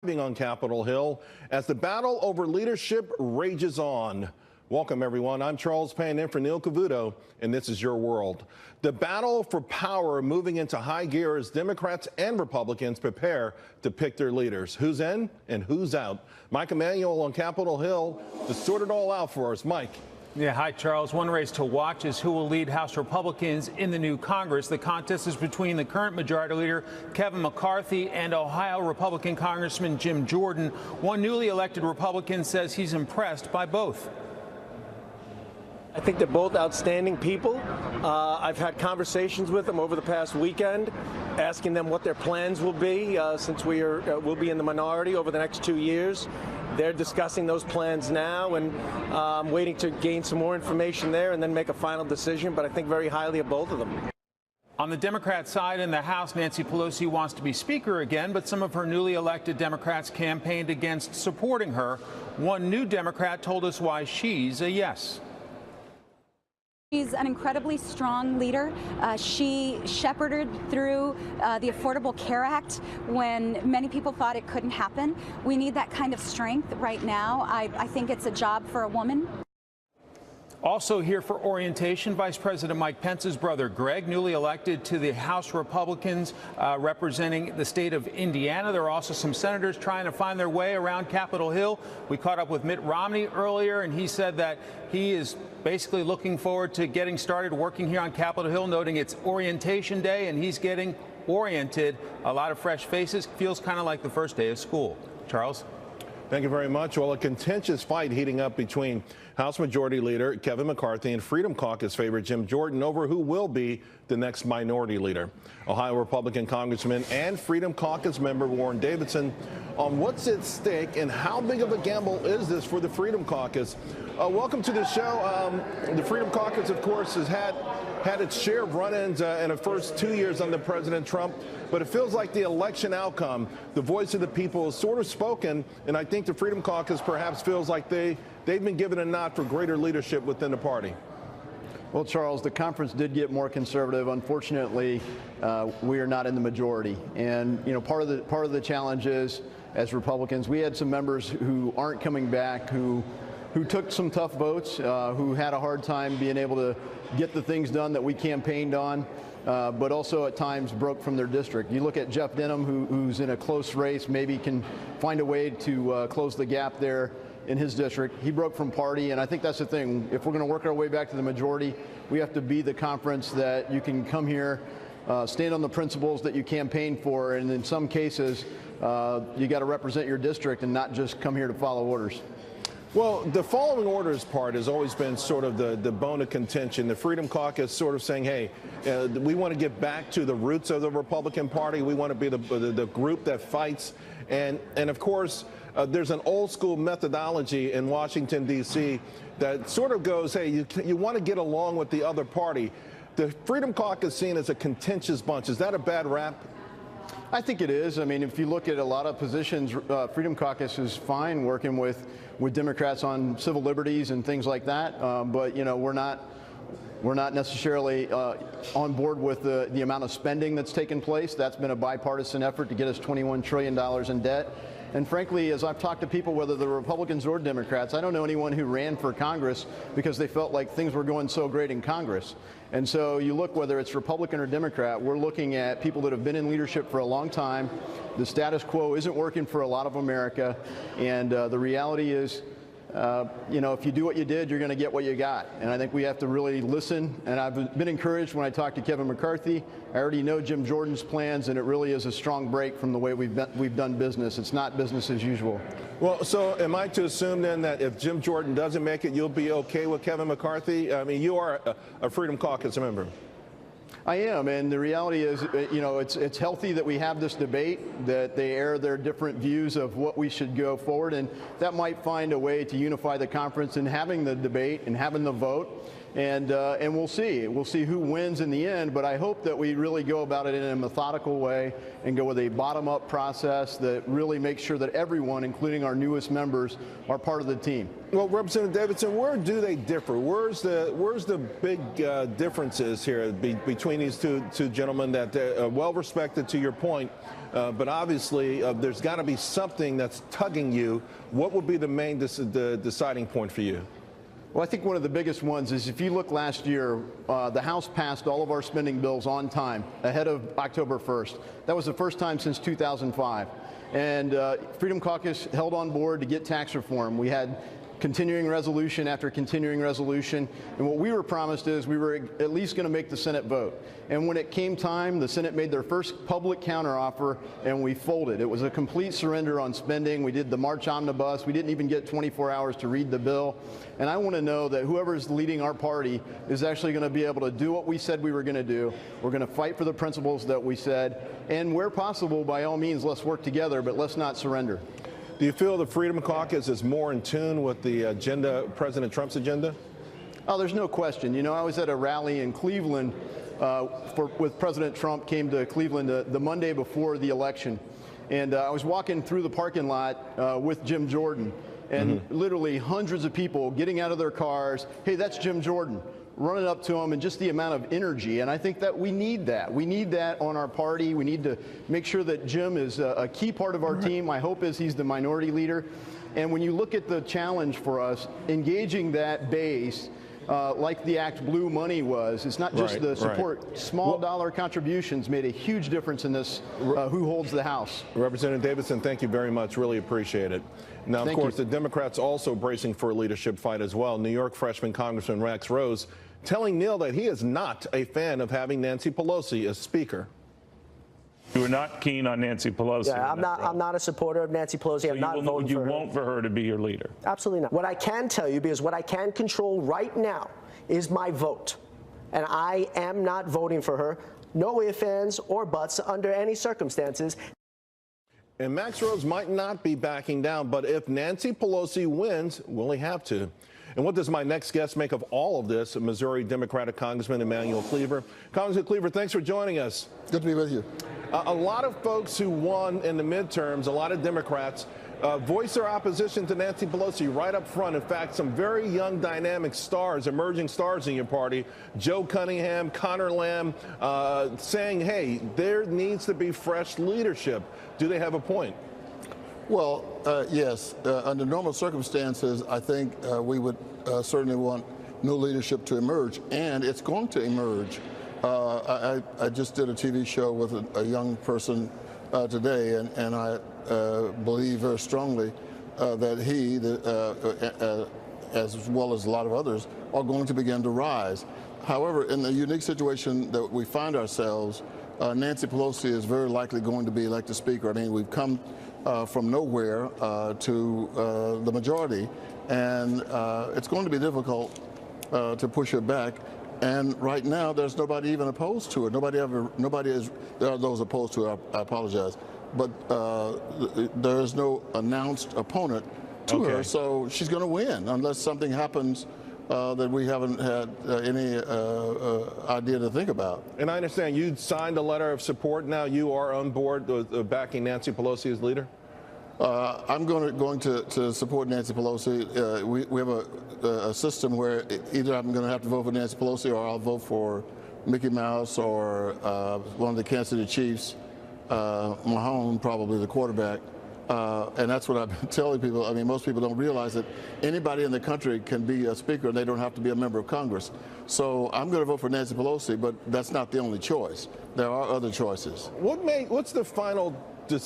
On Capitol Hill as the battle over leadership rages on. Welcome, everyone. I'm Charles Payne in for Neil Cavuto, and this is your world. The battle for power moving into high gear as Democrats and Republicans prepare to pick their leaders. Who's in and who's out? Mike Emanuel on Capitol Hill to sort it all out for us. Mike. Yeah, hi, Charles. One race to watch is who will lead House Republicans in the new Congress. The contest is between the current Majority Leader, Kevin McCarthy, and Ohio Republican Congressman Jim Jordan. One newly elected Republican says he's impressed by both. I think they're both outstanding people. I've had conversations with them over the past weekend, asking them what their plans will be since we'll be in the minority over the next 2 years. They're discussing those plans now, and I'm waiting to gain some more information there and then make a final decision, but I think very highly of both of them. On the Democrat side in the House, Nancy Pelosi wants to be Speaker again, but some of her newly elected Democrats campaigned against supporting her. One new Democrat told us why she's a yes. She's an incredibly strong leader. She shepherded through the Affordable Care Act when many people thought it couldn't happen. We need that kind of strength right now. I think it's a job for a woman. Also here for orientation, Vice President Mike Pence's brother, Greg, newly elected to the House Republicans representing the state of Indiana. There are also some senators trying to find their way around Capitol Hill. We caught up with Mitt Romney earlier, and he said that he is basically looking forward to getting started working here on Capitol Hill, noting it's orientation day, and he's getting oriented. A lot of fresh faces. Feels kind of like the first day of school. Charles? Thank you very much. Well, a contentious fight heating up between House Majority Leader Kevin McCarthy and Freedom Caucus favorite Jim Jordan over who will be the next minority leader. Ohio Republican Congressman and Freedom Caucus member Warren Davidson on what's at stake and how big of a gamble is this for the Freedom Caucus. Welcome to the show. The Freedom Caucus, of course, has had its share of run-ins in the first 2 years under President Trump, but it feels like the election outcome, the voice of the people, is sort of spoken, and I think the Freedom Caucus perhaps feels like they've been given a nod for greater leadership within the party. Well, Charles, the conference did get more conservative. Unfortunately, we are not in the majority, and part of the challenge is, as Republicans, we had some members who aren't coming back who took some tough votes, who had a hard time being able to get the things done that we campaigned on, but also at times broke from their district. You look at Jeff Denham, who's in a close race, maybe can find a way to close the gap there in his district. He broke from party, and I think that's the thing. If we're going to work our way back to the majority, we have to be the conference that you can come here, stand on the principles that you campaigned for, and in some cases, you got to represent your district and not just come here to follow orders. Well, the following orders part has always been sort of the bone of contention. The Freedom Caucus sort of saying, hey, we want to get back to the roots of the Republican Party. We want to be the group that fights. And of course, there's an old school methodology in Washington, D.C. that sort of goes, hey, you want to get along with the other party. The Freedom Caucus is seen as a contentious bunch. Is that a bad rap? I think it is. I mean, if you look at a lot of positions, Freedom Caucus is fine working with Democrats on civil liberties and things like that. But we're not necessarily on board with the amount of spending that's taken place. That's been a bipartisan effort to get us $21 trillion in debt. And frankly, as I've talked to people, whether they're Republicans or Democrats, I don't know anyone who ran for Congress because they felt like things were going so great in Congress. And so you look, whether it's Republican or Democrat, we're looking at people that have been in leadership for a long time. The status quo isn't working for a lot of America. And the reality is, if you do what you did, you're going to get what you got. And I think we have to really listen. And I've been encouraged when I talked to Kevin McCarthy. I already know Jim Jordan's plans, and it really is a strong break from the way we've done business. It's not business as usual. Well, so am I to assume then that if Jim Jordan doesn't make it, you'll be okay with Kevin McCarthy? I mean, you are a Freedom Caucus member. I am, and the reality is, it's healthy that we have this debate, that they air their different views of what we should go forward, and that might find a way to unify the conference in having the debate and having the vote. and we'll see. We'll see who wins in the end, but I hope that we really go about it in a methodical way and go with a bottom-up process that really makes sure that everyone, including our newest members, are part of the team. Well, Representative Davidson, where do they differ? Where's the big differences here between these two gentlemen that are well respected, to your point, but obviously there's got to be something that's tugging you. What would be the main deciding point for you? Well, I think one of the biggest ones is if you look last year, the House passed all of our spending bills on time, ahead of October 1st. That was the first time since 2005. And Freedom Caucus held on board to get tax reform. We had continuing resolution after continuing resolution. And what we were promised is we were at least going to make the Senate vote. And when it came time, the Senate made their first public counteroffer, and we folded. It was a complete surrender on spending. We did the March Omnibus. We didn't even get 24 hours to read the bill. And I want to know that whoever's leading our party is actually going to be able to do what we said we were going to do. We're going to fight for the principles that we said. And where possible, by all means, let's work together, but let's not surrender. Do you feel the Freedom Caucus is more in tune with the agenda, President Trump's agenda? Oh, there's no question. You know, I was at a rally in Cleveland with President Trump, came to Cleveland the Monday before the election. And I was walking through the parking lot with Jim Jordan, and literally hundreds of people getting out of their cars. Hey, that's Jim Jordan. Running up to him, and just the amount of energy. And I think that we need that. We need that on our party. We need to make sure that Jim is a key part of our team. My hope is he's the minority leader. And when you look at the challenge for us, engaging that base, like the Act Blue money was, it's not just the support. Right. Small dollar contributions made a huge difference in this, who holds the House. Representative Davidson, thank you very much. Really appreciate it. Now, of course, the Democrats also bracing for a leadership fight as well. New York freshman Congressman Rex Rose telling Neil that he is not a fan of having Nancy Pelosi as Speaker. You were not keen on Nancy Pelosi. Yeah, I'm not a supporter of Nancy Pelosi. So I'm not voting for her. You won't for her to be your leader? Absolutely not. What I can tell you, because what I can control right now is my vote. And I am not voting for her. No ifs, ands, or buts under any circumstances. And Max Rose might not be backing down, but if Nancy Pelosi wins, will he have to? And what does my next guest make of all of this? Missouri Democratic Congressman Emanuel Cleaver. Congressman Cleaver, thanks for joining us. Good to be with you. A lot of folks who won in the midterms, a lot of Democrats, voiced their opposition to Nancy Pelosi right up front. In fact, some very young, dynamic stars, emerging stars in your party, Joe Cunningham, Connor Lamb, saying, hey, there needs to be fresh leadership. Do they have a point? Well, yes. Under normal circumstances, I think we would certainly want new leadership to emerge, and it's going to emerge. I just did a TV show with a young person today, and I believe very strongly that he, as well as a lot of others, are going to begin to rise. However, in the unique situation that we find ourselves, Nancy Pelosi is very likely going to be elected Speaker. I mean, we've come from nowhere to the majority, and it's going to be difficult to push her back. And right now, there's nobody even opposed to it. Nobody is. There are those opposed to it. I apologize, but there is no announced opponent to her, so she's going to win unless something happens that we haven't had any idea to think about. And I understand you signed a letter of support. Now you are on board with backing Nancy Pelosi as leader? I'm going to support Nancy Pelosi. We have a system where either I'm going to have to vote for Nancy Pelosi or I'll vote for Mickey Mouse or one of the Kansas City Chiefs, Mahomes, probably the quarterback. And that's what I've been telling people. I mean, most people don't realize that anybody in the country can be a speaker and they don't have to be a member of Congress. So I'm going to vote for Nancy Pelosi, but that's not the only choice. There are other choices. What's the final,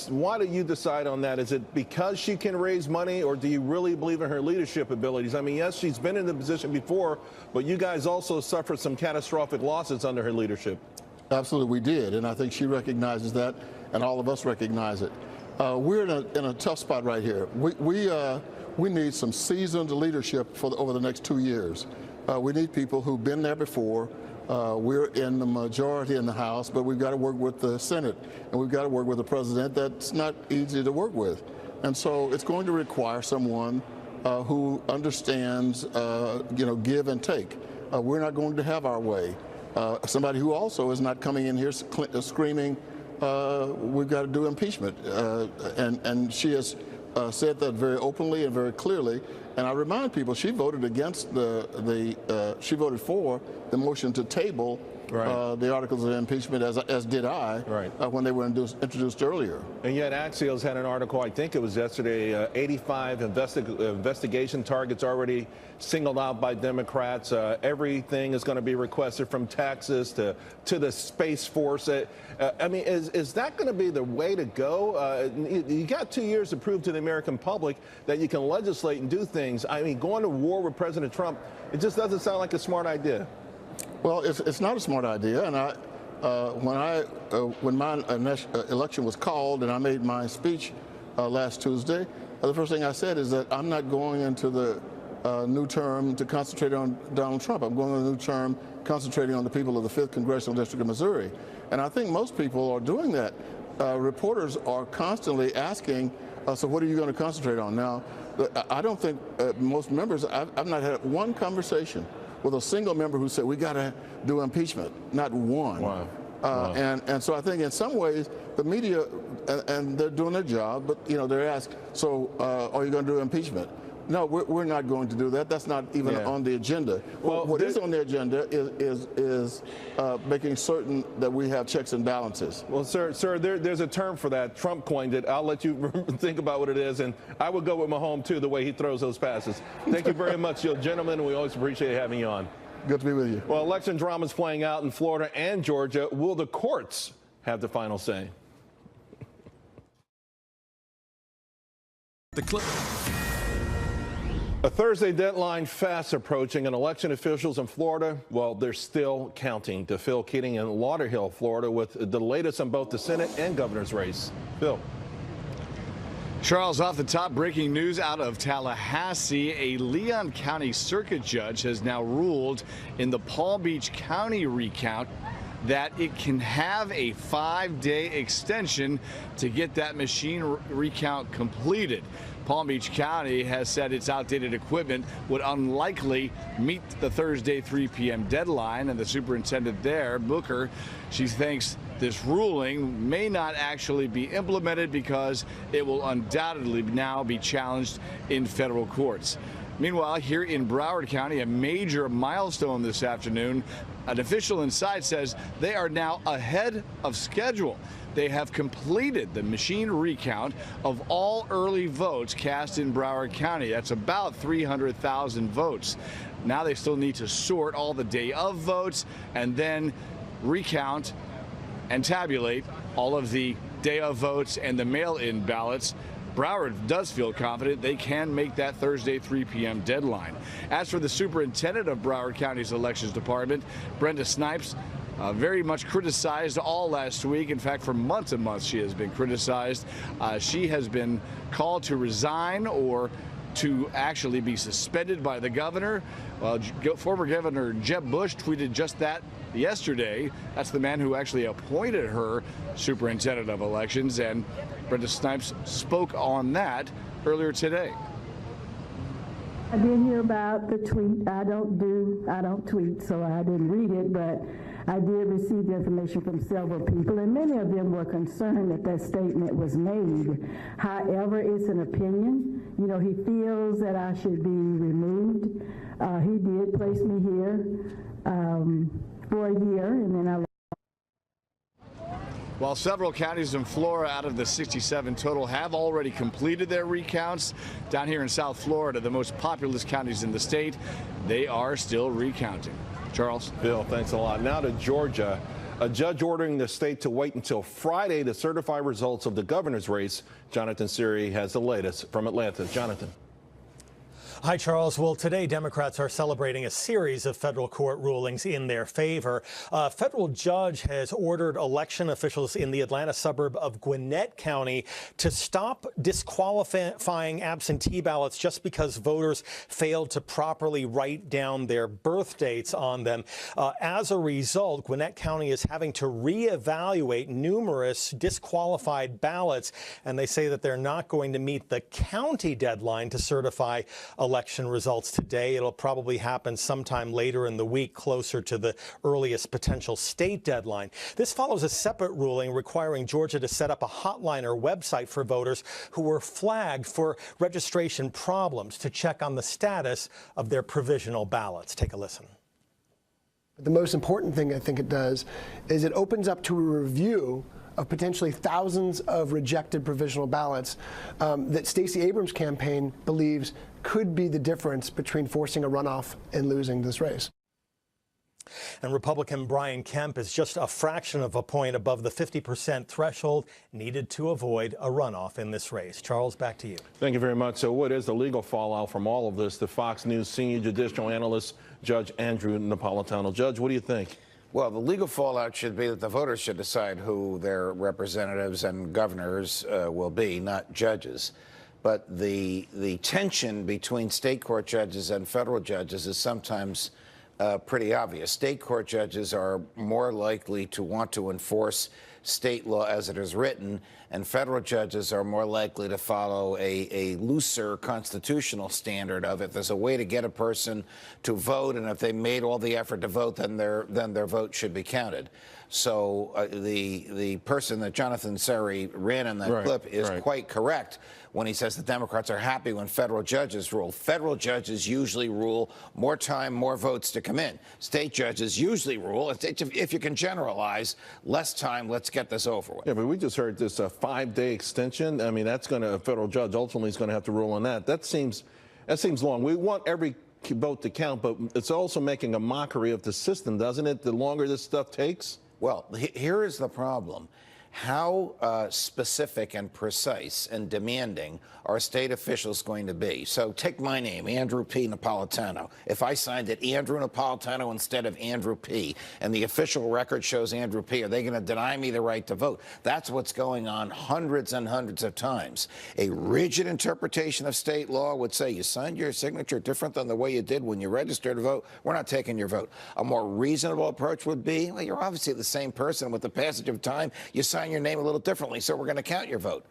why do you decide on that? Is it because she can raise money, or do you really believe in her leadership abilities? I mean, yes, she's been in the position before, but you guys also suffered some catastrophic losses under her leadership. Absolutely, we did, and I think she recognizes that, and all of us recognize it. We're in a tough spot right here. We need some seasoned leadership over the next 2 years. We need people who've been there before. We're in the majority in the House, but we've got to work with the Senate, and we've got to work with the President. That's not easy to work with. And so it's going to require someone who understands, give and take. we're not going to have our way. Somebody who also is not coming in here screaming, we've got to do impeachment. And she has said that very openly and very clearly. And I remind people, she voted against she voted for the motion to table the articles of impeachment, as did I, when they were introduced earlier. And yet Axios had an article, I think it was yesterday, 85 investigation targets already singled out by Democrats. Everything is going to be requested, from taxes to the Space Force. I mean, is that going to be the way to go? You got 2 years to prove to the American public that you can legislate and do things. I mean, going to war with President Trump, it just doesn't sound like a smart idea. Well, it's not a smart idea, and when my election was called and I made my speech last Tuesday, the first thing I said is that I'm not going into the new term to concentrate on Donald Trump. I'm going to the new term concentrating on the people of the 5th Congressional District of Missouri, and I think most people are doing that. Reporters are constantly asking, so what are you going to concentrate on? Now, I don't think most members, I've not had one conversation with a single member who said, we got to do impeachment. Not one. Wow. And so I think in some ways the media, and they're doing their job, but they're asked, so are you going to do impeachment? No, we're not going to do that. That's not even on the agenda. Well, what is on the agenda is making certain that we have checks and balances. Well, sir, there's a term for that. Trump coined it. I'll let you think about what it is, and I would go with Mahomes too, the way he throws those passes. Thank you very much, you gentlemen. We always appreciate having you on. Good to be with you. Well, election drama is playing out in Florida and Georgia. Will the courts have the final say? A Thursday deadline fast approaching, and election officials in Florida, well, they're still counting. To Phil Keating in Lauderhill, Florida, with the latest on both the Senate and governor's race. Phil. Charles, off the top, breaking news out of Tallahassee. A Leon County Circuit judge has now ruled in the Palm Beach County recount that it can have a 5-day extension to get that machine recount completed. Palm Beach County has said its outdated equipment would unlikely meet the Thursday 3 p.m. deadline, and the superintendent there, Booker, she thinks this ruling may not actually be implemented because it will undoubtedly now be challenged in federal courts. Meanwhile, here in Broward County, a major milestone this afternoon. An official inside says they are now ahead of schedule. They have completed the machine recount of all early votes cast in Broward County. That's about 300,000 votes. Now they still need to sort all the day of votes and then recount and tabulate all of the day of votes and the mail-in ballots. Broward does feel confident they can make that Thursday 3 p.m. deadline. As for the superintendent of Broward County's elections department, Brenda Snipes, very much criticized all last week. In fact, for months and months she has been criticized. She has been called to resign or to actually be suspended by the governor. Former Governor Jeb Bush tweeted just that yesterday. That's the man who actually appointed her superintendent of elections, and Brenda Snipes spoke on that earlier today. I did hear about the tweet. I don't tweet, so I didn't read it, but I did receive the information from several people, and many of them were concerned that that statement was made. However, it's an opinion. He feels that I should be removed. He did place me here for a year, and then I. While several counties in Florida out of the 67 total have already completed their recounts, down here in South Florida, the most populous counties in the state, they are still recounting. Charles? Bill, thanks a lot. Now to Georgia. A judge ordering the state to wait until Friday to certify results of the governor's race. Jonathan Siri has the latest from Atlanta. Jonathan. Hi, Charles. Well, today Democrats are celebrating a series of federal court rulings in their favor. A federal judge has ordered election officials in the Atlanta suburb of Gwinnett County to stop disqualifying absentee ballots just because voters failed to properly write down their birth dates on them. As a result, Gwinnett County is having to reevaluate numerous disqualified ballots, and they say that they're not going to meet the county deadline to certify election results today. It'll probably happen sometime later in the week, closer to the earliest potential state deadline. This follows a separate ruling requiring Georgia to set up a hotline or website for voters who were flagged for registration problems to check on the status of their provisional ballots. Take a listen. The most important thing I think it does is it opens up to a review of potentially thousands of rejected provisional ballots that Stacey Abrams' campaign believes could be the difference between forcing a runoff and losing this race. And Republican Brian Kemp is just a fraction of a point above the 50% threshold needed to avoid a runoff in this race. Charles, back to you. Thank you very much. So what is the legal fallout from all of this? The Fox News senior judicial analyst, Judge Andrew Napolitano. Judge, what do you think? Well, the legal fallout should be that the voters should decide who their representatives and governors will be, not judges. But the tension between state court judges and federal judges is sometimes pretty obvious. State court judges are more likely to want to enforce state law as it is written, and federal judges are more likely to follow a looser constitutional standard of if there's a way to get a person to vote, and if they made all the effort to vote, then their vote should be counted. So the person that Jonathan Seri ran in that clip is quite correct when he says the Democrats are happy when federal judges rule. Federal judges usually rule more time, more votes to come in. State judges usually rule, if you can generalize, less time, let's get this over with. Yeah, but we just heard this 5-day extension. I mean, that's going to, a federal judge ultimately is going to have to rule on that. That seems long. We want every vote to count, but it's also making a mockery of the system, doesn't it, the longer this stuff takes? Well, here is the problem. How specific and precise and demanding are state officials going to be? So take my name, Andrew P. Napolitano. If I signed it Andrew Napolitano instead of Andrew P., and the official record shows Andrew P., are they going to deny me the right to vote? That's what's going on hundreds and hundreds of times. A rigid interpretation of state law would say you signed your signature different than the way you did when you registered to vote. We're not taking your vote. A more reasonable approach would be, well, you're obviously the same person. With the passage of time, you sign your name a little differently, so we're going to count your vote.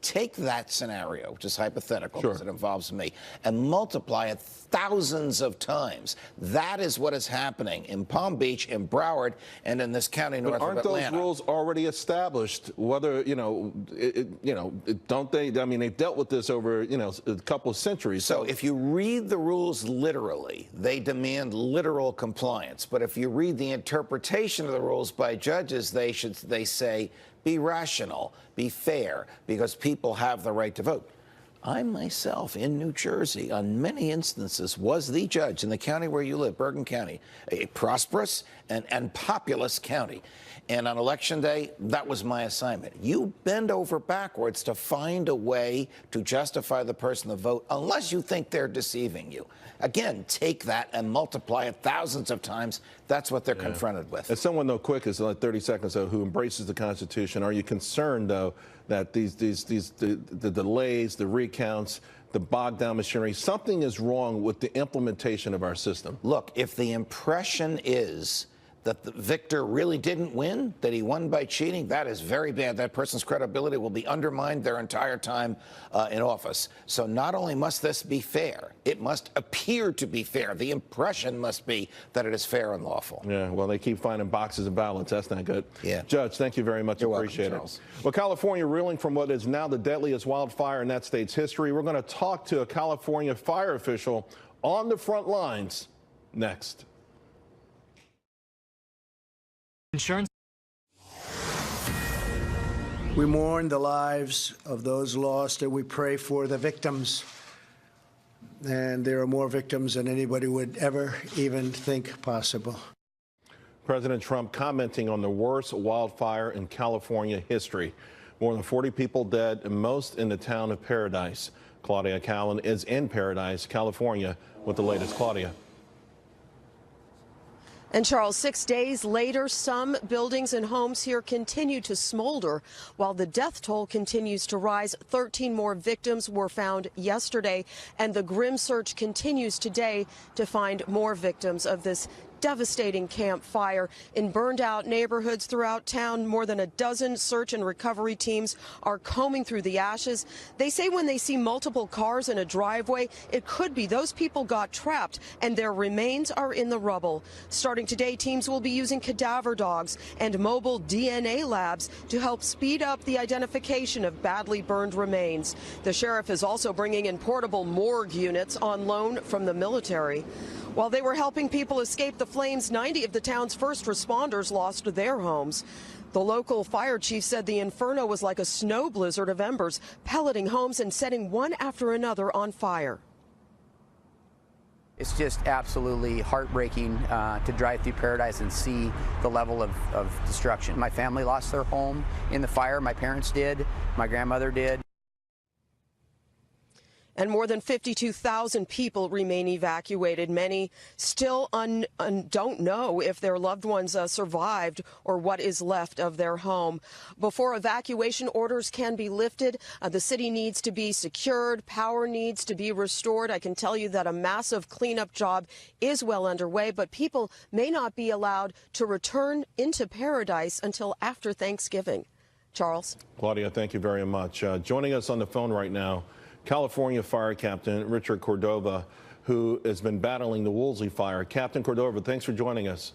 Take that scenario, which is hypothetical because it involves me, and multiply it thousands of times. That is what is happening in Palm Beach, in Broward, and in this county north of Atlanta. Aren't those rules already established? Whether, don't they? I mean, they've dealt with this over, a couple of centuries. So if you read the rules literally, they demand literal compliance. But if you read the interpretation of the rules by judges, they say, be rational, be fair, because people have the right to vote. I myself, in New Jersey, on many instances, was the judge in the county where you live, Bergen County, a prosperous and populous county. And on Election Day, that was my assignment. You bend over backwards to find a way to justify the person to vote, unless you think they're deceiving you. Again, take that and multiply it thousands of times. That's what they're confronted with. As someone, though, quick as like 30 seconds, though, who embraces the Constitution, are you concerned, though, that the delays, the recounts, the bogged down machinery, something is wrong with the implementation of our system? Look, if the impression is that the victor really didn't win, that he won by cheating, that is very bad. That person's credibility will be undermined their entire time in office. So not only must this be fair, it must appear to be fair. The impression must be that it is fair and lawful. Yeah, well, they keep finding boxes of ballots. That's not good. Yeah. Judge, thank you very much. You're Appreciate welcome, Charles. it. Well, California reeling from what is now the deadliest wildfire in that state's history. We're going to talk to a California fire official on the front lines next. Insurance. We mourn the lives of those lost, and we pray for the victims. And there are more victims than anybody would ever even think possible. President Trump commenting on the worst wildfire in California history. More than 40 people dead, and most in the town of Paradise. Claudia Callan is in Paradise, California, with the latest. Claudia. And Charles, 6 days later, some buildings and homes here continue to smolder while the death toll continues to rise. 13 more victims were found yesterday, and the grim search continues today to find more victims of this devastating Camp Fire. In burned-out neighborhoods throughout town, more than a dozen search and recovery teams are combing through the ashes. They say when they see multiple cars in a driveway, it could be those people got trapped and their remains are in the rubble. Starting today, teams will be using cadaver dogs and mobile DNA labs to help speed up the identification of badly burned remains. The sheriff is also bringing in portable morgue units on loan from the military. While they were helping people escape the flames, 90 of the town's first responders lost their homes. The local fire chief said the inferno was like a snow blizzard of embers, pelleting homes and setting one after another on fire. It's just absolutely heartbreaking to drive through Paradise and see the level of destruction. My family lost their home in the fire. My parents did. My grandmother did. And more than 52,000 people remain evacuated. Many still don't know if their loved ones survived or what is left of their home. Before evacuation orders can be lifted, the city needs to be secured. Power needs to be restored. I can tell you that a massive cleanup job is well underway, but people may not be allowed to return into Paradise until after Thanksgiving. Charles? Claudia, thank you very much. Joining us on the phone right now, California Fire Captain Richard Cordova, who has been battling the Woolsey fire. Captain Cordova, thanks for joining us.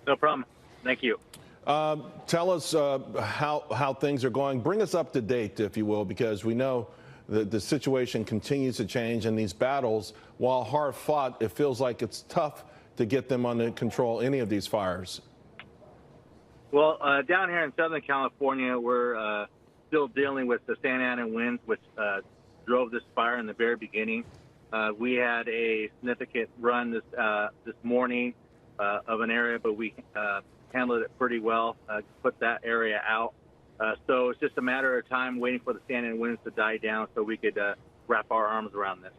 No problem. Thank you. Tell us how things are going. Bring us up to date, if you will, because we know that the situation continues to change, and these battles, while hard fought, it feels like it's tough to get them under control, any of these fires. Well, down here in Southern California, we're still dealing with the Santa Ana winds, which drove this fire in the very beginning. We had a significant run this morning of an area, but we handled it pretty well, put that area out. So it's just a matter of time waiting for the Santa Ana winds to die down so we could wrap our arms around this.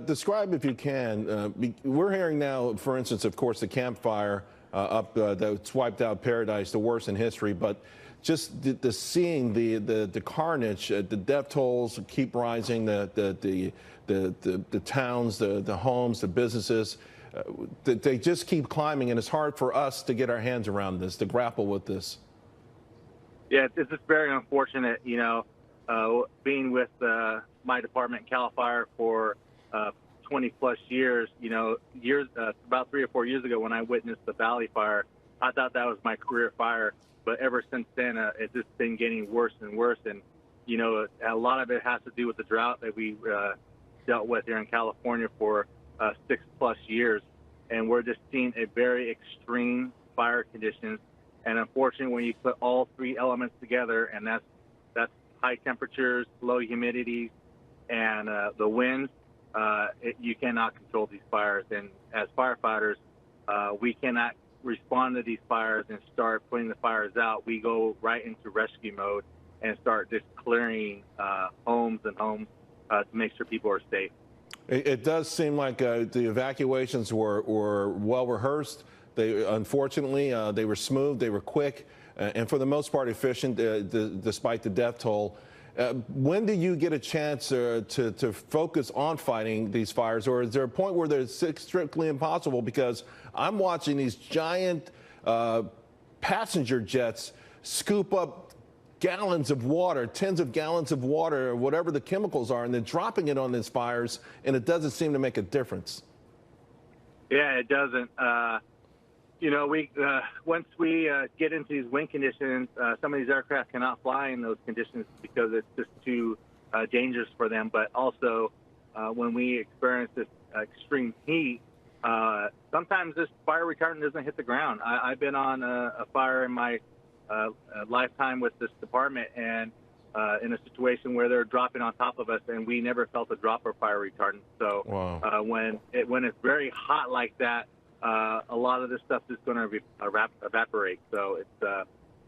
Describe, if you can, we're hearing now, for instance, of course, the Camp Fire that wiped out Paradise, the worst in history, but just seeing the carnage, the death tolls keep rising, the towns, the homes, the businesses, they just keep climbing, and it's hard for us to get our hands around this, to grapple with this. Yeah, it's just very unfortunate, being with my department, CAL FIRE, for 20 plus years, about 3 or 4 years ago when I witnessed the Valley Fire, I thought that was my career fire. But ever since then, it's just been getting worse and worse. And, a lot of it has to do with the drought that we dealt with here in California for 6+ years. And we're just seeing a very extreme fire conditions. And unfortunately, when you put all three elements together, and that's high temperatures, low humidity, and the winds, you cannot control these fires. And as firefighters, we cannot respond to these fires and start putting the fires out. We go right into rescue mode and start just clearing homes and homes to make sure people are safe. It does seem like the evacuations were well rehearsed. Unfortunately, they were smooth, they were quick, and for the most part efficient, despite the death toll. When do you get a chance to focus on fighting these fires, or is there a point where it's strictly impossible? Because I'm watching these giant passenger jets scoop up gallons of water, tens of gallons of water, or whatever the chemicals are, and then dropping it on these fires, and it doesn't seem to make a difference. Yeah, it doesn't. Once we get into these wind conditions, some of these aircraft cannot fly in those conditions because it's just too dangerous for them. But also, when we experience this extreme heat, sometimes this fire retardant doesn't hit the ground. I've been on a fire in my lifetime with this department, and in a situation where they're dropping on top of us, and we never felt a drop of fire retardant. So wow. When it's very hot like that, a lot of this stuff is going to evaporate. So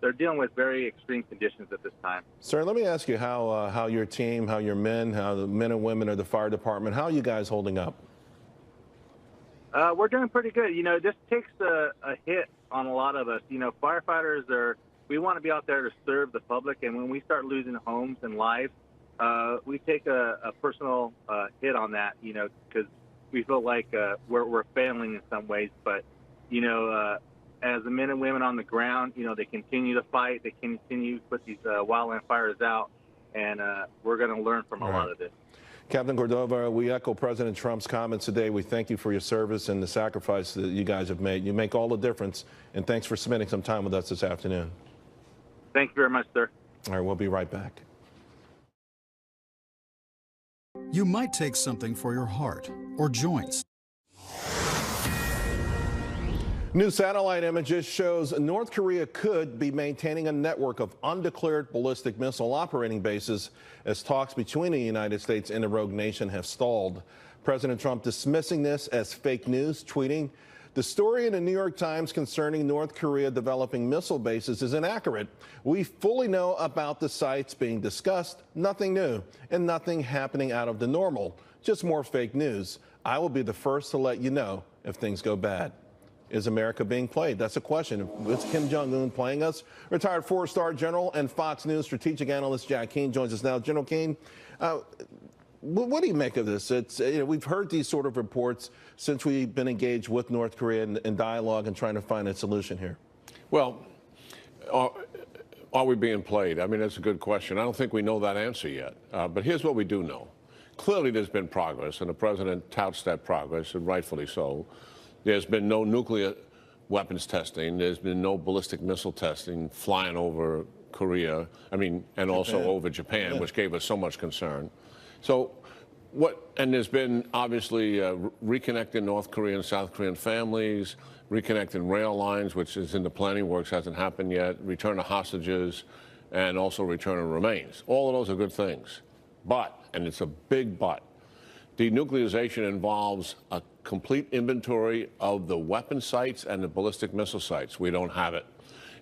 they're dealing with very extreme conditions at this time. Sir, let me ask you how your team, how your men, how the men and women of the fire department, how are you guys holding up? We're doing pretty good. This takes a hit on a lot of us. Firefighters we want to be out there to serve the public, and when we start losing homes and lives, we take a personal hit on that, because we feel like we're failing in some ways. But as the men and women on the ground, they continue to fight. They continue to put these wildland fires out, and we're going to learn from a lot of this. Captain Cordova, we echo President Trump's comments today. We thank you for your service and the sacrifice that you guys have made. You make all the difference, and thanks for spending some time with us this afternoon. Thank you very much, sir. All right, we'll be right back. You might take something for your heart or joints. New satellite images shows North Korea could be maintaining a network of undeclared ballistic missile operating bases as talks between the United States and the rogue nation have stalled. President Trump dismissing this as fake news, tweeting, "The story in the New York Times concerning North Korea developing missile bases is inaccurate. We fully know about the sites being discussed, nothing new, and nothing happening out of the normal, just more fake news. I will be the first to let you know if things go bad." Is America being played? That's a question. Is Kim Jong-un playing us? Retired four-star general and Fox News strategic analyst Jack Keane joins us now. General Keane, what do you make of this? We've heard these sort of reports since we've been engaged with North Korea in dialogue and trying to find a solution here. Well, are we being played? I mean, that's a good question. I don't think we know that answer yet. But here's what we do know. Clearly, there's been progress, and the president touts that progress, and rightfully so. There's been no nuclear weapons testing. There's been no ballistic missile testing flying over Korea, and also over Japan, which gave us so much concern. So and there's been obviously reconnecting North Korean and South Korean families, reconnecting rail lines, which is in the planning works, hasn't happened yet, return of hostages, and also return of remains. All of those are good things. But, and it's a big but, denuclearization involves a complete inventory of the weapon sites and the ballistic missile sites. We don't have it.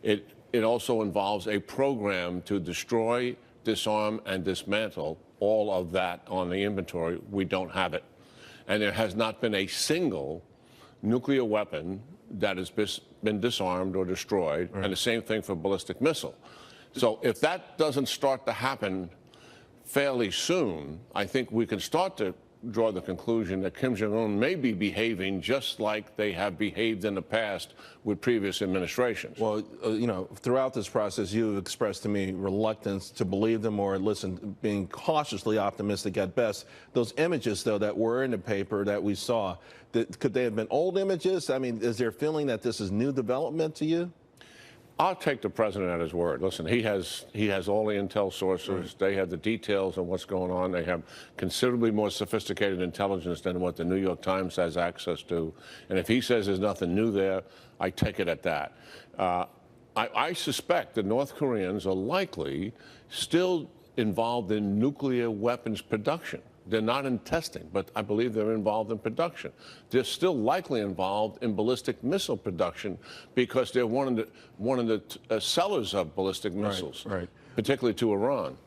It also involves a program to destroy, disarm, and dismantle all of that on the inventory. We don't have it. And there has not been a single nuclear weapon that has been disarmed or destroyed, and the same thing for ballistic missile. So if that doesn't start to happen fairly soon, I think we can start to draw the conclusion that Kim Jong-un may be behaving just like they have behaved in the past with previous administrations. Well, throughout this process, you expressed to me reluctance to believe them or listen, being cautiously optimistic at best. Those images, though, that were in the paper that we saw, could they have been old images? I mean, is there a feeling that this is new development to you? I'll take the president at his word. Listen, he has all the intel sources. Right. They have the details on what's going on. They have considerably more sophisticated intelligence than what the New York Times has access to. And if he says there's nothing new there, I take it at that. I suspect the North Koreans are likely still involved in nuclear weapons production. They're not in testing, but I believe they're involved in production. They're still likely involved in ballistic missile production because they're one of the sellers of ballistic missiles, right, particularly to Iran.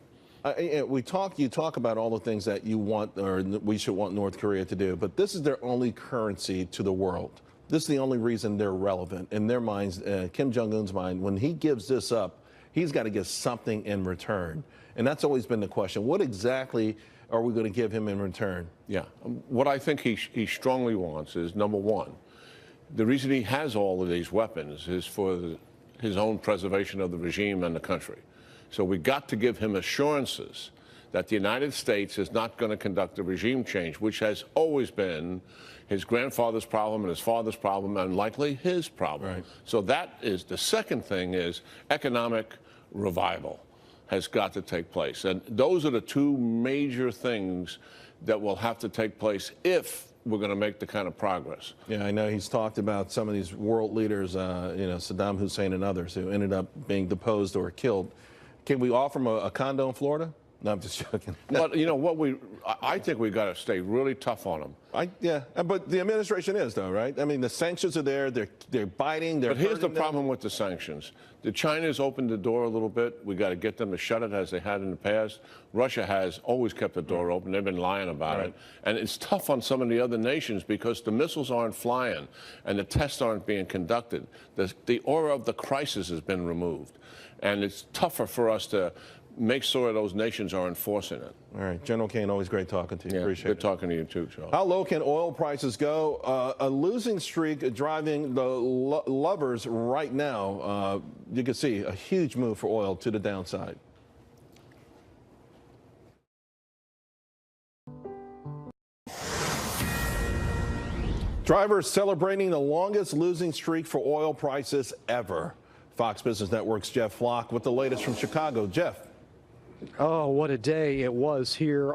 You talk about all the things that you want, or we should want North Korea to do, but this is their only currency to the world. This is the only reason they're relevant in their minds, Kim Jong-un's mind. When he gives this up, he's got to get something in return. And that's always been the question. What exactly are we going to give him in return? Yeah. What I think he strongly wants is, number one, the reason he has all of these weapons is for his own preservation of the regime and the country. So we got to give him assurances that the United States is not going to conduct a regime change, which has always been his grandfather's problem and his father's problem and likely his problem. Right. So that is the second thing, is economic revival has got to take place. And those are the two major things that will have to take place if we're going to make the kind of progress. Yeah, I know he's talked about some of these world leaders, Saddam Hussein and others who ended up being deposed or killed. Can we offer him a condo in Florida? No, I'm just joking. But I think we've got to stay really tough on him. Yeah, but the administration is, though, right? I mean, the sanctions are there. They're biting. But here's the problem with the sanctions. The China's opened the door a little bit. We got to get them to shut it as they had in the past. Russia has always kept the door open. They've been lying about it. And it's tough on some of the other nations because the missiles aren't flying and the tests aren't being conducted. The aura of the crisis has been removed. And it's tougher for us to make sure those nations are enforcing it. All right, General Kane, always great talking to you. Yeah, Appreciate good it. talking to you too, Charles. How low can oil prices go? A losing streak driving the lovers right now. You can see a huge move for oil to the downside. Drivers celebrating the longest losing streak for oil prices ever. Fox Business Network's Jeff Flock with the latest from Chicago. Jeff. Oh, what a day it was here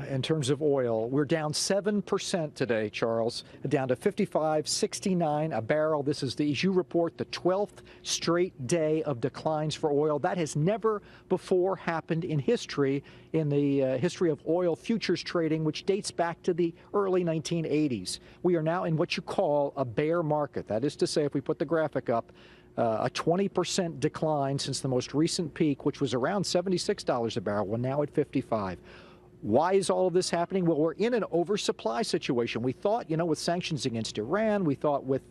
in terms of oil. We're down 7% today, Charles, down to 55.69 a barrel. This is, as you report, the 12th straight day of declines for oil. That has never before happened in history, in the history of oil futures trading, which dates back to the early 1980s. We are now in what you call a bear market. That is to say, if we put the graphic up, a 20% decline since the most recent peak, which was around $76 a barrel. We're now at 55. Why is all of this happening? Well, we're in an oversupply situation. We thought, with sanctions against Iran, we thought with,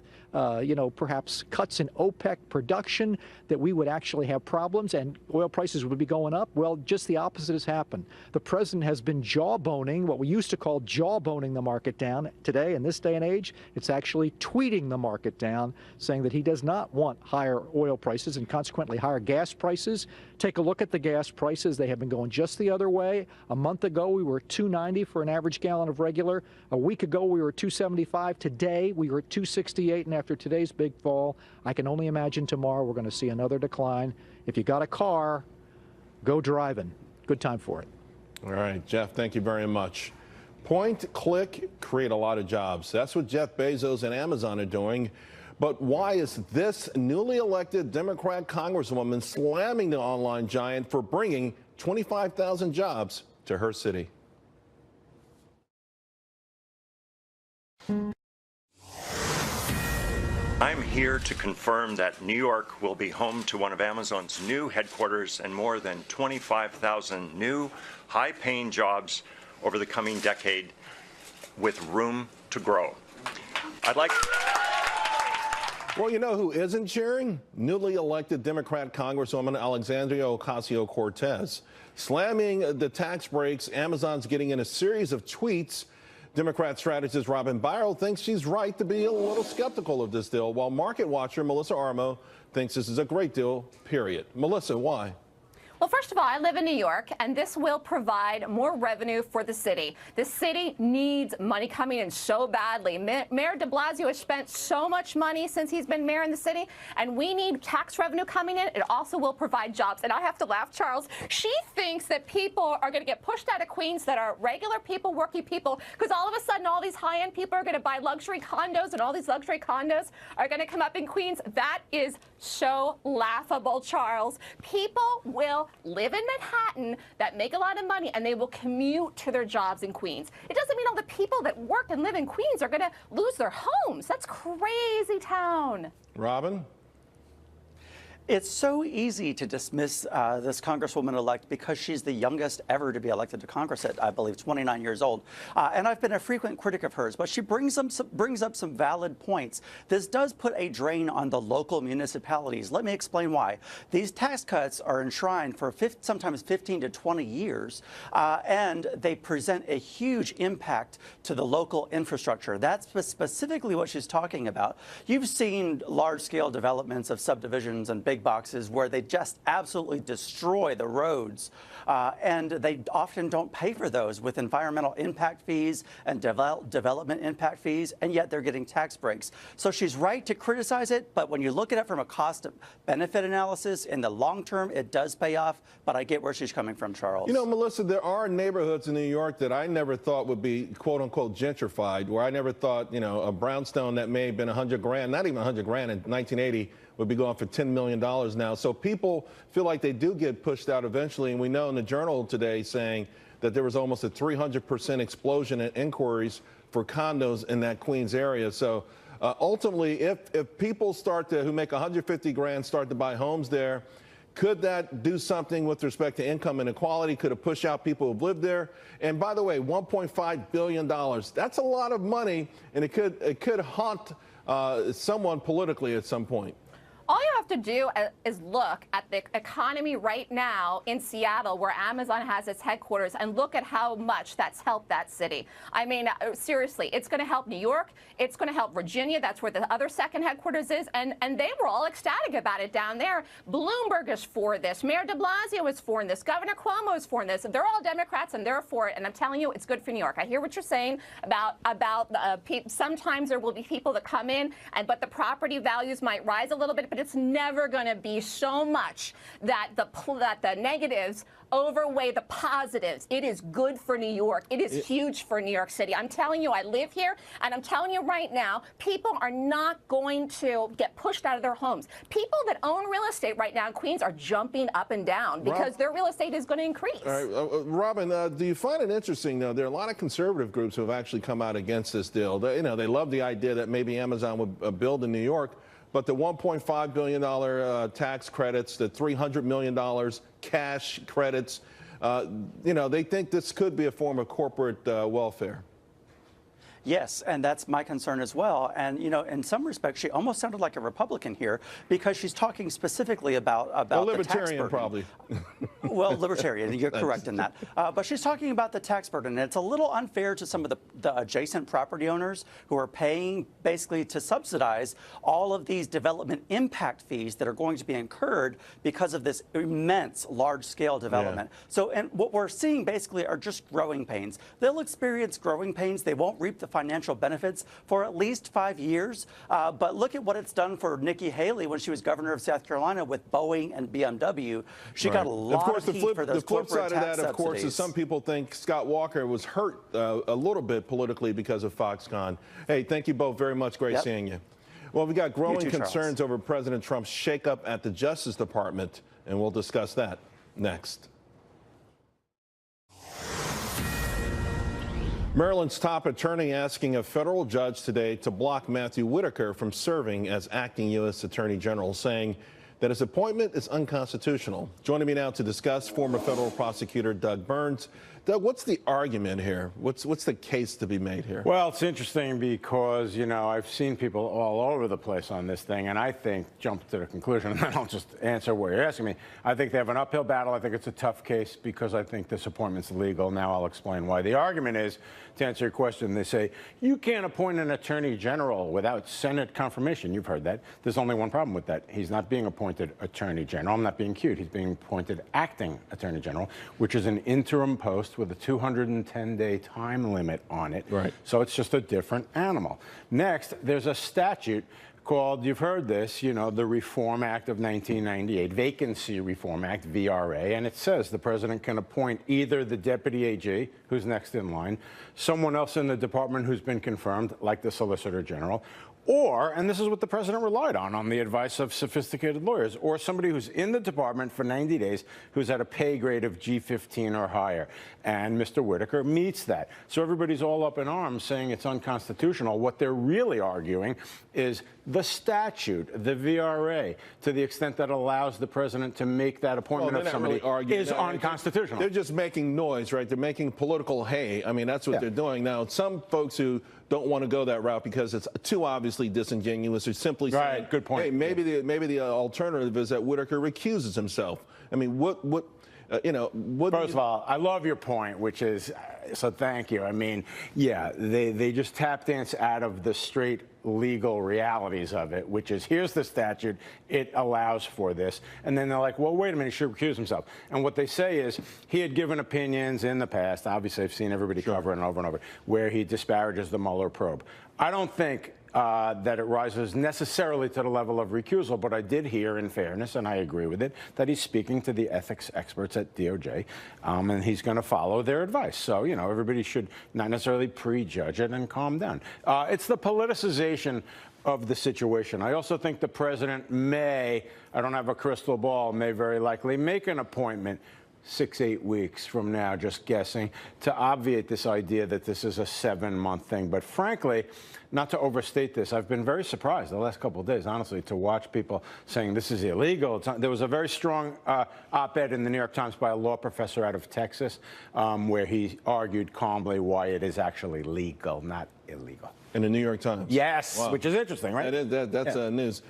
perhaps cuts in OPEC production that we would actually have problems and oil prices would be going up. Well, just the opposite has happened. The president has been jawboning, what we used to call jawboning the market down. Today, in this day and age, it's actually tweeting the market down, saying that he does not want higher oil prices and consequently higher gas prices. Take a look at the gas prices. They have been going just the other way. A month ago, we were $2.90 for an average gallon of regular. A week ago, we were $2.75. Today, we were at $2.68. And after today's big fall, I can only imagine tomorrow we're going to see another decline. If you got a car, go driving. Good time for it. All right, Jeff, thank you very much. Point, click, create a lot of jobs. That's what Jeff Bezos and Amazon are doing. But why is this newly elected Democrat Congresswoman slamming the online giant for bringing 25,000 jobs to her city? I'm here to confirm that New York will be home to one of Amazon's new headquarters and more than 25,000 new, high-paying jobs over the coming decade with room to grow. Well, you know who isn't cheering? Newly elected Democrat Congresswoman Alexandria Ocasio-Cortez. Slamming the tax breaks, Amazon's getting in a series of tweets. Democrat strategist Robin Byro thinks she's right to be a little skeptical of this deal, while market watcher Melissa Armo thinks this is a great deal, period. Melissa, why? Well, first of all, I live in New York, and this will provide more revenue for the city. The city needs money coming in so badly. Mayor de Blasio has spent so much money since he's been mayor in the city, and we need tax revenue coming in. It also will provide jobs. And I have to laugh, Charles. She thinks that people are going to get pushed out of Queens that are regular people, working people, because all of a sudden all these high-end people are going to buy luxury condos, and all these luxury condos are going to come up in Queens. That is so laughable, Charles. People will live in Manhattan that make a lot of money, and they will commute to their jobs in Queens. It doesn't mean all the people that work and live in Queens are going to lose their homes. That's crazy town. Robin? It's so easy to dismiss this Congresswoman-elect because she's the youngest ever to be elected to Congress at, I believe, 29 years old. And I've been a frequent critic of hers, but she brings up some valid points. This does put a drain on the local municipalities. Let me explain why. These tax cuts are enshrined for sometimes 15 to 20 years, and they present a huge impact to the local infrastructure. That's specifically what she's talking about. You've seen large-scale developments of subdivisions and big boxes where they just absolutely destroy the roads, and they often don't pay for those with environmental impact fees and development impact fees, and yet they're getting tax breaks. So she's right to criticize it, but when you look at it from a cost-benefit analysis, in the long term, it does pay off, but I get where she's coming from, Charles. You know, Melissa, there are neighborhoods in New York that I never thought would be, quote-unquote, gentrified, where I never thought, a brownstone that may have been $100,000, not even $100,000 in 1980, would be going for $10 million now. So people feel like they do get pushed out eventually. And we know in the Journal today saying that there was almost a 300% explosion in inquiries for condos in that Queens area. So ultimately, if people who make $150,000 start to buy homes there, could that do something with respect to income inequality? Could it push out people who've lived there? And by the way, $1.5 billion, that's a lot of money, and it could haunt someone politically at some point. All you have to do is look at the economy right now in Seattle, where Amazon has its headquarters, and look at how much that's helped that city. I mean, seriously, it's going to help New York. It's going to help Virginia. That's where the other second headquarters is. And they were all ecstatic about it down there. Bloomberg is for this. Mayor de Blasio is for this. Governor Cuomo is for this. They're all Democrats, and they're for it. And I'm telling you, it's good for New York. I hear what you're saying about sometimes there will be people that come in, but the property values might rise a little bit, but it's never going to be so much that the negatives overweigh the positives. It is good for New York. It is huge for New York City. I'm telling you, I live here, and I'm telling you right now, people are not going to get pushed out of their homes. People that own real estate right now in Queens are jumping up and down because their real estate is going to increase. All right, Robin, do you find it interesting, though, there are a lot of conservative groups who have actually come out against this deal. They love the idea that maybe Amazon would build in New York, but the $1.5 billion tax credits, the $300 million cash credits, they think this could be a form of corporate welfare. Yes, and that's my concern as well. And, in some respects, she almost sounded like a Republican here because she's talking specifically about the tax burden. Probably. Well, libertarian, you're correct in that. But she's talking about the tax burden. And it's a little unfair to some of the adjacent property owners who are paying basically to subsidize all of these development impact fees that are going to be incurred because of this immense large-scale development. Yeah. So, and what we're seeing basically are just growing pains. They'll experience growing pains. They won't reap the financial benefits for at least 5 years. But look at what it's done for Nikki Haley when she was governor of South Carolina with Boeing and BMW. She got a lot of heat for those corporate tax subsidies. The flip side of that, of course, is some people think Scott Walker was hurt a little bit politically because of Foxconn. Hey, thank you both very much. Great seeing you. Well, we got growing concerns over President Trump's shakeup at the Justice Department, and we'll discuss that next. Maryland's top attorney asking a federal judge today to block Matthew Whitaker from serving as acting U.S. Attorney General, saying that his appointment is unconstitutional. Joining me now to discuss, former federal prosecutor Doug Burns. Doug, what's the argument here? What's the case to be made here? Well, it's interesting because, I've seen people all over the place on this thing, and I think, jump to the conclusion, and then I'll just answer what you're asking me. I think they have an uphill battle. I think it's a tough case because I think this appointment's legal. Now I'll explain why. The argument is, to answer your question, they say, you can't appoint an attorney general without Senate confirmation. You've heard that. There's only one problem with that. He's not being appointed attorney general. I'm not being cute. He's being appointed acting attorney general, which is an interim post with a 210-day time limit on it. Right. So it's just a different animal. Next, there's a statute called, you've heard this, the Reform Act of 1998, Vacancy Reform Act, VRA, and it says the president can appoint either the deputy AG, who's next in line, someone else in the department who's been confirmed, like the Solicitor General, or, and this is what the president relied on the advice of sophisticated lawyers, or somebody who's in the department for 90 days who's at a pay grade of G15 or higher. And Mr. Whitaker meets that. So everybody's all up in arms saying it's unconstitutional. What they're really arguing is the statute, the VRA, to the extent that allows the president to make that appointment of somebody, is unconstitutional. They're just making noise, right? They're making political hay. I mean, that's what they're doing. Now, some folks who don't want to go that route because it's too obviously disingenuous or simply saying, good point. Hey, maybe the alternative is that Whitaker recuses himself. I mean, what First of all, I love your point, which is, so thank you. I mean, yeah, they just tap dance out of the straight legal realities of it, which is, here's the statute, it allows for this. And then they're like, well, wait a minute, he should recuse himself. And what they say is, he had given opinions in the past, obviously I've seen everybody cover it over and over, where he disparages the Mueller probe. I don't think that it rises necessarily to the level of recusal, but I did hear, in fairness, and I agree with it, that he's speaking to the ethics experts at DOJ, and he's going to follow their advice. So, everybody should not necessarily prejudge it and calm down. It's the politicization of the situation. I also think the president may, I don't have a crystal ball, may very likely make an appointment 6-8 weeks from now, just guessing, to obviate this idea that this is a 7-month thing. But frankly, not to overstate this, I've been very surprised the last couple of days, honestly, to watch people saying this is illegal. There was a very strong op-ed in the New York Times by a law professor out of Texas where he argued calmly why it is actually legal, not illegal. In the New York Times? Yes, wow. Which is interesting, right? That's news.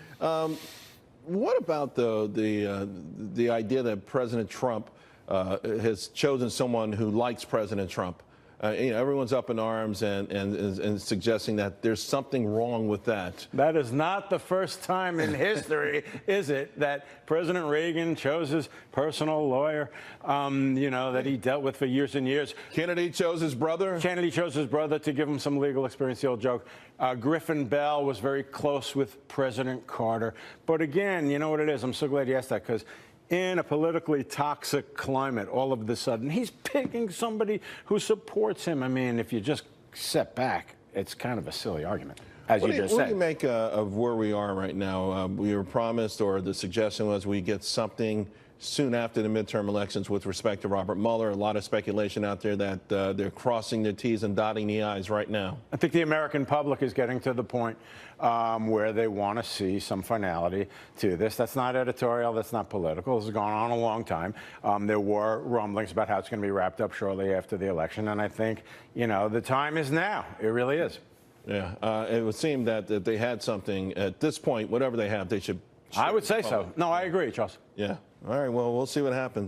What about the idea that President Trump has chosen someone who likes President Trump? Everyone's up in arms and suggesting that there's something wrong with that. That is not the first time in history, is it, that President Reagan chose his personal lawyer, that he dealt with for years and years. Kennedy chose his brother? Kennedy chose his brother to give him some legal experience, the old joke. Griffin Bell was very close with President Carter. But again, you know what it is? I'm so glad you asked that, because in a politically toxic climate, all of a sudden, he's picking somebody who supports him. I mean, if you just step back, it's kind of a silly argument, as you just said. What do you make of where we are right now? We were promised, or the suggestion was, we get something soon after the midterm elections with respect to Robert Mueller. A lot of speculation out there that they're crossing their T's and dotting the I's right now. I think the American public is getting to the point where they want to see some finality to this. That's not editorial. That's not political. This has gone on a long time. There were rumblings about how it's going to be wrapped up shortly after the election. And I think, the time is now. It really is. Yeah. It would seem that they had something at this point. Whatever they have, they should. I would say so. No, I agree, Charles. Yeah. All right. Well, we'll see what happens.